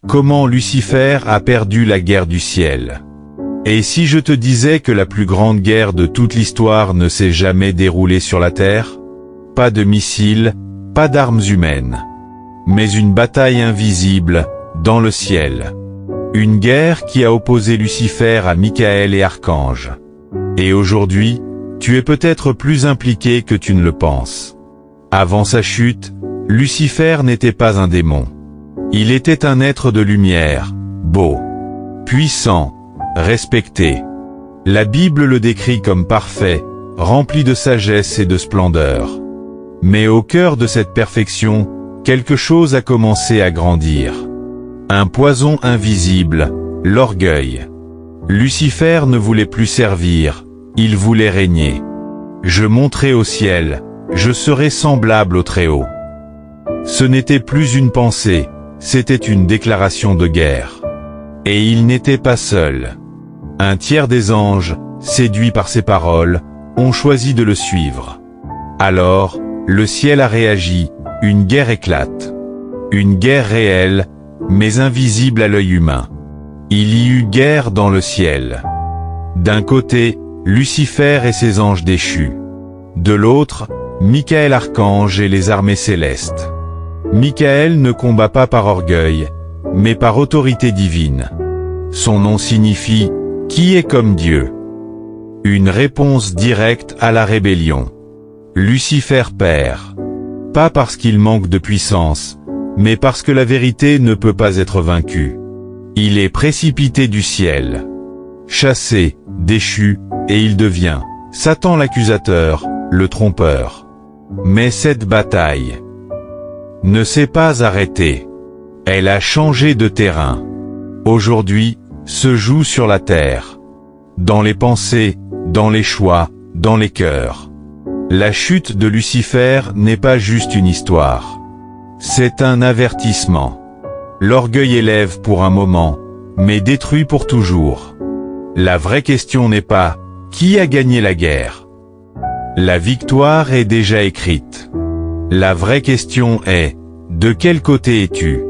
Comment Lucifer a perdu la guerre du ciel. Et si je te disais que la plus grande guerre de toute l'histoire ne s'est jamais déroulée sur la terre? Pas de missiles, pas d'armes humaines. Mais une bataille invisible, dans le ciel. Une guerre qui a opposé Lucifer à Michael et Archange. Et aujourd'hui, tu es peut-être plus impliqué que tu ne le penses. Avant sa chute, Lucifer n'était pas un démon. Il était un être de lumière, beau, puissant, respecté. La Bible le décrit comme parfait, rempli de sagesse et de splendeur. Mais au cœur de cette perfection, quelque chose a commencé à grandir. Un poison invisible, l'orgueil. Lucifer ne voulait plus servir, il voulait régner. Je monterai au ciel, je serai semblable au Très-Haut. Ce n'était plus une pensée, c'était une déclaration de guerre. Et il n'était pas seul. Un tiers des anges, séduits par ses paroles, ont choisi de le suivre. Alors, le ciel a réagi, une guerre éclate. Une guerre réelle, mais invisible à l'œil humain. Il y eut guerre dans le ciel. D'un côté, Lucifer et ses anges déchus. De l'autre, Michael Archange et les armées célestes. Michael ne combat pas par orgueil, mais par autorité divine. Son nom signifie « Qui est comme Dieu ?» Une réponse directe à la rébellion. Lucifer perd. Pas parce qu'il manque de puissance, mais parce que la vérité ne peut pas être vaincue. Il est précipité du ciel. Chassé, déchu, et il devient Satan l'accusateur, le trompeur. Mais cette bataille ne s'est pas arrêtée. Elle a changé de terrain. Aujourd'hui, se joue sur la terre. Dans les pensées, dans les choix, dans les cœurs. La chute de Lucifer n'est pas juste une histoire. C'est un avertissement. L'orgueil élève pour un moment, mais détruit pour toujours. La vraie question n'est pas « Qui a gagné la guerre ?» La victoire est déjà écrite. La vraie question est « De quel côté es-tu »